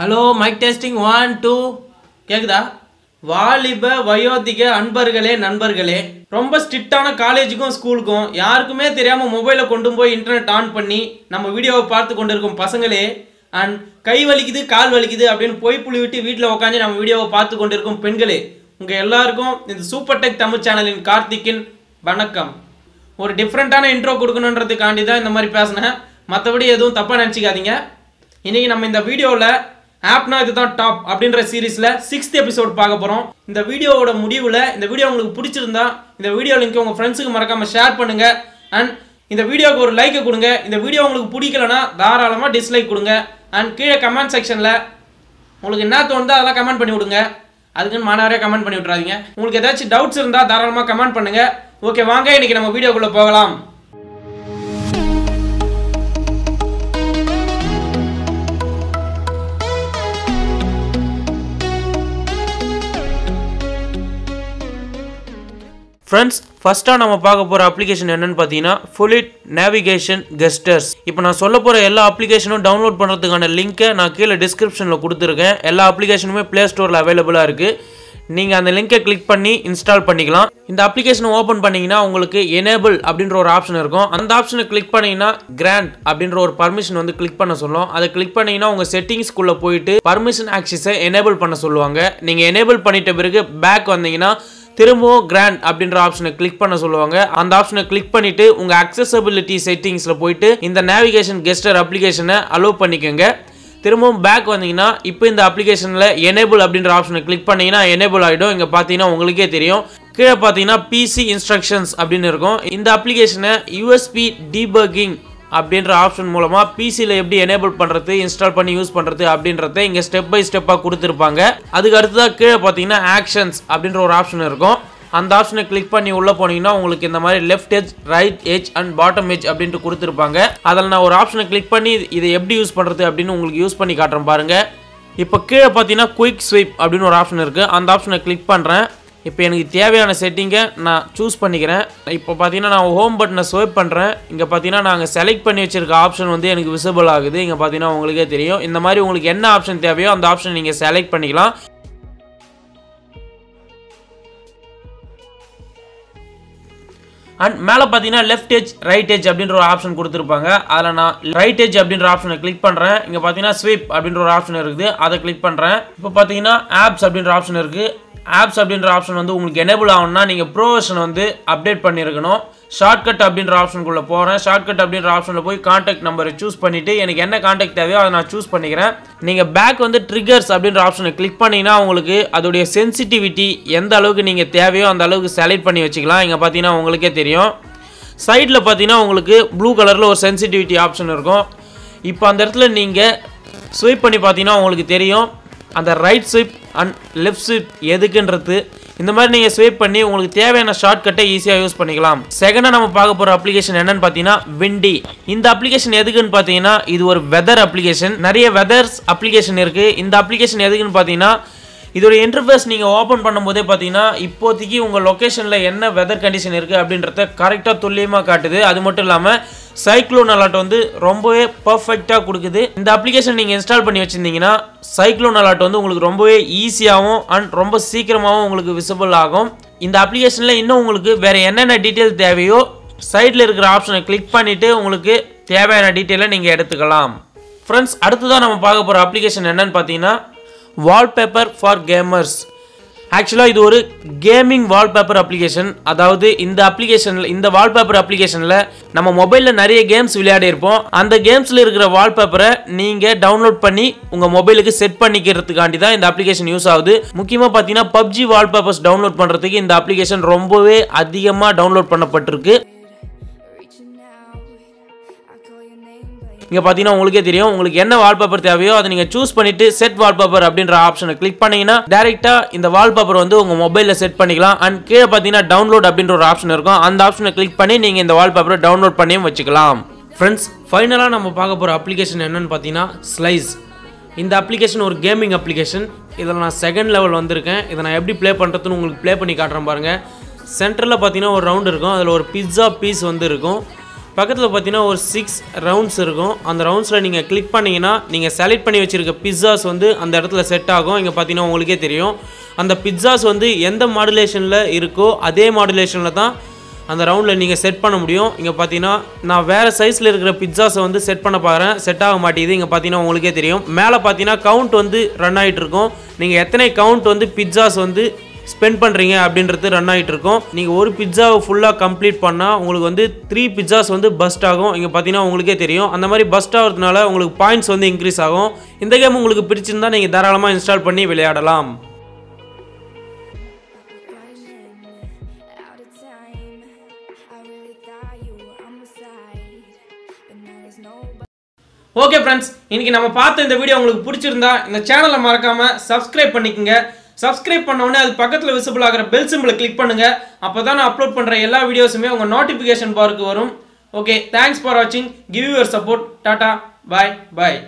Hello mic testing 1 2 கேக்குதா? வாலிப வயோதிக அன்பர்களே நண்பர்களே, ரொம்ப ஸ்ட்ரிக்டான காலேஜுக்கும் ஸ்கூலுக்கும் யாருக்குமே தெரியாம மொபைலை கொண்டு போய் இன்டர்நெட் ஆன் பண்ணி நம்ம வீடியோவை பார்த்து கொண்டிருக்கும் பசங்களே, அண்ட் கை வலிக்குது கால் வலிக்குது அப்படின்னு போய் புளி விட்டு வீட்டில் உட்காந்து நம்ம வீடியோவை பார்த்து கொண்டிருக்கும் பெண்களே, உங்க எல்லாருக்கும் இந்த சூப்பர் டெக் தமிழ் சேனலின் கார்த்திக்கின் வணக்கம். ஒரு டிஃப்ரெண்ட்டான இன்ட்ரோ கொடுக்கணுன்றதுக்காண்டி தான் இந்த மாதிரி பேசினேன், மற்றபடி எதுவும் தப்பாக நினச்சிக்காதீங்க. இன்னைக்கு நம்ம இந்த வீடியோவில் ஆப்னா இதுதான் டாப் அப்படின்ற சீரீஸில் 6th எபிசோட் பார்க்க போகிறோம். இந்த வீடியோவோட முடிவில் இந்த வீடியோ உங்களுக்கு பிடிச்சிருந்தா இந்த வீடியோ லிங்க் உங்கள் ஃப்ரெண்ட்ஸுக்கு மறக்காமல் ஷேர் பண்ணுங்கள். அண்ட் இந்த வீடியோவுக்கு ஒரு லைக்கை கொடுங்க. இந்த வீடியோ உங்களுக்கு பிடிக்கலன்னா தாராளமாக டிஸ்லைக் கொடுங்க. அண்ட் கீழே கமெண்ட் செக்ஷனில் உங்களுக்கு என்ன தோணுதோ அதெல்லாம் கமெண்ட் பண்ணி விடுங்க. அதுக்குன்னு மாணவரே கமெண்ட் பண்ணி விட்றாதீங்க. உங்களுக்கு ஏதாச்சும் டவுட்ஸ் இருந்தால் தாராளமாக கமெண்ட் பண்ணுங்கள். ஓகே, வாங்க இன்றைக்கி நம்ம வீடியோக்குள்ளே போகலாம். ஃப்ரெண்ட்ஸ், ஃபஸ்ட்டாக நம்ம பார்க்க போகிற அப்ளிகேஷன் என்னென்னு பார்த்தீங்கன்னா ஃபுல்லிட் நேவிகேஷன் கெஸ்டர்ஸ். இப்போ நான் சொல்ல போகிற எல்லா அப்ளிகேஷனும் டவுன்லோட் பண்ணுறதுக்கான லிங்க்கை நான் கீழே டிஸ்கிரிப்ஷனில் கொடுத்துருக்கேன். எல்லா அப்ளிகேஷனுமே ப்ளே ஸ்டோரில் அவைலபிளாக இருக்குது. நீங்கள் அந்த லிங்கை கிளிக் பண்ணி இன்ஸ்டால் பண்ணிக்கலாம். இந்த அப்ளிகேஷனை ஓப்பன் பண்ணிங்கன்னா உங்களுக்கு எனேபிள் அப்படின்ற ஒரு ஆப்ஷன் இருக்கும். அந்த ஆப்ஷனை கிளிக் பண்ணிங்கன்னா கிராண்ட் அப்படின்ற ஒரு பர்மிஷன் வந்து கிளிக் பண்ண சொல்லும். அதை கிளிக் பண்ணிங்கன்னா உங்கள் செட்டிங்ஸ்குள்ளே போயிட்டு பர்மிஷன் ஆக்சஸை எனேபிள் பண்ண சொல்லுவாங்க. நீங்கள் எனேபிள் பண்ணிட்ட பிறகு பேக் வந்தீங்கன்னா திரும்பவும் கிராண்ட் அப்படின்ற ஆப்ஷனை கிளிக் பண்ண சொல்லுவாங்க. அந்த ஆப்ஷனை கிளிக் பண்ணிட்டு உங்க அக்சஸபிலிட்டி செட்டிங்ஸ்ல போயிட்டு இந்த நேவிகேஷன் கெஸ்டர் அப்ளிகேஷனை அலோவ் பண்ணிக்கோங்க. திரும்பவும் பேக் வந்தீங்கன்னா இப்போ இந்த அப்ளிகேஷன்ல எனேபிள் அப்படின்ற ஆப்ஷனை கிளிக் பண்ணீங்கன்னா எனேபிள் ஆகிடும். இங்க பார்த்தீங்கன்னா உங்களுக்கே தெரியும், கீழே பார்த்தீங்கன்னா பிசி இன்ஸ்ட்ரக்ஷன்ஸ் அப்படின்னு இருக்கும். இந்த அப்ளிகேஷனை யூஎஸ்பி டீபக்கிங் அப்படின்ற ஆப்ஷன் மூலமாக பிசியில் எப்படி எனேபிள் பண்ணுறது, இன்ஸ்டால் பண்ணி யூஸ் பண்ணுறது அப்படின்றத இங்கே ஸ்டெப் பை ஸ்டெப்பாக கொடுத்துருப்பாங்க. அதுக்கு அடுத்ததாக கீழே பார்த்தீங்கன்னா ஆக்ஷன்ஸ் அப்படின்ற ஒரு ஆப்ஷன் இருக்கும். அந்த ஆப்ஷனை கிளிக் பண்ணி உள்ளே போனீங்கன்னா உங்களுக்கு இந்த மாதிரி left edge, right edge and bottom edge அப்படின்ட்டு கொடுத்துருப்பாங்க. அதில் நான் ஒரு ஆப்ஷனை கிளிக் பண்ணி இதை எப்படி யூஸ் பண்ணுறது அப்படின்னு உங்களுக்கு யூஸ் பண்ணி காட்டுறேன் பாருங்கள். இப்போ கீழே பார்த்தீங்கன்னா குயிக் ஸ்வீப் அப்படின்னு ஒரு ஆப்ஷன் இருக்குது. அந்த ஆப்ஷனை கிளிக் பண்ணுறேன். இப்போ எனக்கு தேவையான செட்டிங்கை நான் சூஸ் பண்ணிக்கிறேன். இப்போ பார்த்தீங்கன்னா நான் ஹோம் பட்டனை ஸ்வைப் பண்ணுறேன். இங்கே பார்த்தீங்கன்னா நாங்கள் செலக்ட் பண்ணி வச்சுருக்க ஆப்ஷன் வந்து எனக்கு விசிபிள் ஆகுது. இங்கே பார்த்தீங்கன்னா உங்களுக்கே தெரியும். இந்த மாதிரி உங்களுக்கு என்ன ஆப்ஷன் தேவையோ அந்த ஆப்ஷன் நீங்கள் செலக்ட் பண்ணிக்கலாம். அண்ட் மேலே பார்த்தீங்கன்னா லெஃப்ட் எட்ஜ், ரைட் எட்ஜ் அப்படின்ற ஒரு ஆப்ஷன் கொடுத்துருப்பாங்க. அதில் நான் ரைட் எட்ஜ் அப்படின்ற ஆப்ஷனை கிளிக் பண்ணுறேன். இங்கே பார்த்தீங்கன்னா ஸ்வீப் அப்படின்ற ஒரு ஆப்ஷன் இருக்குது, அதை கிளிக் பண்ணுறேன். இப்போ பார்த்தீங்கன்னா ஆப்ஸ் அப்படின்ற ஆப்ஷன் இருக்குது. ஆப்ஸ் அப்படின்ற ஆப்ஷன் வந்து உங்களுக்கு எனேபிள் ஆகணும்னா நீங்கள் ப்ரோ வெர்ஷன் வந்து அப்டேட் பண்ணியிருக்கணும். ஷார்ட்கட் அப்படின்ற ஆப்ஷனுக்குள்ளே போகிறேன். ஷார்ட்கட் அப்படின்ற ஆப்ஷனில் போய் கான்டாக்ட் நம்பரை சூஸ் பண்ணிவிட்டு எனக்கு என்ன கான்டாக்ட் தேவையோ அதை நான் சூஸ் பண்ணிக்கிறேன். நீங்கள் பேக் வந்து ட்ரிகர்ஸ் அப்படின்ற ஆப்ஷனை கிளிக் பண்ணிங்கன்னா உங்களுக்கு அதோடைய சென்சிட்டிவிட்டி எந்த அளவுக்கு நீங்கள் தேவையோ அந்த அளவுக்கு செலக்ட் பண்ணி வச்சுக்கலாம். இங்கே பார்த்தீங்கன்னா உங்களுக்கே தெரியும், சைடில் பார்த்தீங்கன்னா உங்களுக்கு ப்ளூ கலரில் ஒரு சென்சிட்டிவிட்டி ஆப்ஷன் இருக்கும். இப்போ அந்த இடத்துல நீங்கள் ஸ்வைப் பண்ணி பார்த்தீங்கன்னா உங்களுக்கு தெரியும் அந்த right swipe and left swipe எதுக்குன்றது. இந்த மாதிரி நீங்கள் ஸ்வைப் பண்ணி உங்களுக்கு தேவையான ஷார்ட்கட்டை ஈஸியாக யூஸ் பண்ணிக்கலாம். செகண்டாக நம்ம பார்க்க போகிற அப்ளிகேஷன் என்னன்னு பார்த்தீங்கன்னா விண்டி. இந்த அப்ளிகேஷன் எதுக்குன்னு பார்த்தீங்கன்னா இது ஒரு வெதர் அப்ளிகேஷன். நிறைய வெதர்ஸ் அப்ளிகேஷன் இருக்குது. இந்த அப்ளிகேஷன் எதுக்குன்னு பார்த்தீங்கன்னா இதோட இன்டர்ஃபேஸ் நீங்கள் ஓப்பன் பண்ணும்போதே பார்த்தீங்கன்னா இப்போதைக்கு உங்கள் லொக்கேஷனில் என்ன வெதர் கண்டிஷன் இருக்குது அப்படின்றத கரெக்டாக துல்லியமாக காட்டுது. அது மட்டும் இல்லாமல் சைக்ளோன் அலர்ட் வந்து ரொம்பவே பர்ஃபெக்டாக கொடுக்குது. இந்த அப்ளிகேஷன் நீங்கள் இன்ஸ்டால் பண்ணி வச்சுருந்தீங்கன்னா சைக்ளோன் அலர்ட் வந்து உங்களுக்கு ரொம்பவே ஈஸியாகவும் அண்ட் ரொம்ப சீக்கிரமாகவும் உங்களுக்கு விசிபிள் ஆகும். இந்த அப்ளிகேஷனில் இன்னும் உங்களுக்கு வேறு என்னென்ன டீட்டெயில் தேவையோ சைடில் இருக்கிற ஆப்ஷனை கிளிக் பண்ணிவிட்டு உங்களுக்கு தேவையான டீட்டெயிலை நீங்கள் எடுத்துக்கலாம். ஃப்ரெண்ட்ஸ், அடுத்ததான் நம்ம பார்க்க போகிற அப்ளிகேஷன் என்னன்னு பார்த்தீங்கன்னா வால்பேப்பர் ஃபார் கேமர்ஸ். ஆக்சுவலாக இது ஒரு கேமிங் வால்பேப்பர் அப்ளிகேஷன். அதாவது இந்த அப்ளிகேஷனில், இந்த வால்பேப்பர் அப்ளிகேஷனில் நம்ம மொபைலில் நிறைய கேம்ஸ் விளையாடி இருப்போம். அந்த கேம்ஸில் இருக்கிற வால்பேப்பரை நீங்கள் டவுன்லோட் பண்ணி உங்கள் மொபைலுக்கு செட் பண்ணிக்கிறதுக்காண்டி தான் இந்த அப்ளிகேஷன் யூஸ் ஆகுது. முக்கியமாக பார்த்தீங்கன்னா பப்ஜி வால்பேப்பர்ஸ் டவுன்லோட் பண்ணுறதுக்கு இந்த அப்ளிகேஷன் ரொம்பவே அதிகமாக டவுன்லோட் பண்ணப்பட்டிருக்கு. இங்கே பார்த்தீங்கன்னா உங்களுக்கே தெரியும், உங்களுக்கு என்ன வால்பேப்பர் தேவையோ அதை நீங்கள் சூஸ் பண்ணிவிட்டு செட் வால்பேப்பர் அப்படின்ற ஆப்ஷனை கிளிக் பண்ணிங்கன்னா டேரெக்டாக இந்த வால்பேப்பர் வந்து உங்கள் மொபைலில் செட் பண்ணிக்கலாம். அண்ட் கீழே பார்த்தீங்கன்னா டவுன்லோட் அப்படின்ற ஒரு ஆப்ஷன் இருக்கும். அந்த ஆப்ஷனை கிளிக் பண்ணி நீங்கள் இந்த வால்பேப்பரை டவுன்லோட் பண்ணியும் வச்சுக்கலாம். ஃப்ரெண்ட்ஸ், ஃபைனலாக நம்ம பார்க்க போகிற அப்ளிகேஷன் என்னென்னு பார்த்தீங்கன்னா ஸ்லைஸ். இந்த அப்ளிகேஷன் ஒரு கேமிங் அப்ளிகேஷன். இதில் நான் செகண்ட் லெவல் வந்திருக்கேன். இதை நான் எப்படி ப்ளே பண்ணுறதுன்னு உங்களுக்கு ப்ளே பண்ணி காட்டுறேன் பாருங்கள். சென்டரில் பார்த்தீங்கன்னா ஒரு ரவுண்ட் இருக்கும். அதில் ஒரு பிஸ்ஸா பீஸ் வந்து இருக்கும். பக்கத்தில் பார்த்தீங்கன்னா ஒரு 6 ரவுண்ட்ஸ் இருக்கும். அந்த ரவுண்ட்ஸில் நீங்கள் கிளிக் பண்ணிங்கன்னா நீங்கள் செலக்ட் பண்ணி வச்சுருக்க பிட்சாஸ் வந்து அந்த இடத்துல செட் ஆகும். இங்கே பார்த்தீங்கன்னா உங்களுக்கே தெரியும் அந்த பிட்சாஸ் வந்து எந்த மாடுலேஷனில் இருக்கோ அதே மாடுலேஷனில் தான் அந்த ரவுண்டில் நீங்கள் செட் பண்ண முடியும். இங்கே பார்த்தீங்கன்னா நான் வேறு சைஸில் இருக்கிற பிட்சாஸை வந்து செட் பண்ண பார்க்குறேன், செட் ஆக மாட்டேங்குது. இங்கே பார்த்தீங்கன்னா உங்களுக்கே தெரியும் மேலே பார்த்தீங்கன்னா கவுண்ட் வந்து ரன் ஆகிட்டு இருக்கும். நீங்கள் எத்தனை கவுண்ட் வந்து பிட்சாஸ் வந்து ஸ்பெண்ட் பண்ணுறீங்க அப்படின்றது ரன் ஆகிட்டு இருக்கும். நீங்கள் ஒரு பிட்சாவை ஃபுல்லாக கம்ப்ளீட் பண்ணால் உங்களுக்கு வந்து 3 பிட்சாஸ் வந்து பஸ்ட் ஆகும். இங்கே பார்த்தீங்கன்னா உங்களுக்கே தெரியும் அந்த மாதிரி பஸ்ட் ஆகிறதுனால உங்களுக்கு பாயிண்ட்ஸ் வந்து இன்க்ரீஸ் ஆகும். இந்த கேம் உங்களுக்கு பிடிச்சிருந்தால் நீங்கள் தாராளமாக இன்ஸ்டால் பண்ணி விளையாடலாம். ஓகே ஃப்ரெண்ட்ஸ், இன்னைக்கு நம்ம பார்த்த இந்த வீடியோ உங்களுக்கு பிடிச்சிருந்தா இந்த சேனலை மறக்காமல் சப்ஸ்கிரைப் பண்ணிக்கோங்க. சப்ஸ்கிரைப் பண்ண உடனே அது பக்கத்தில் விசிபிள் ஆகிற பெல் சிம்பிளை கிளிக் பண்ணுங்கள். அப்போ தான் நான் அப்லோட் பண்ணுற எல்லா வீடியோஸுமே உங்கள் நோட்டிஃபிகேஷன் பாருக்கு வரும். ஓகே, தேங்க்ஸ் ஃபார் வாட்சிங். Give your support. Tata, bye bye.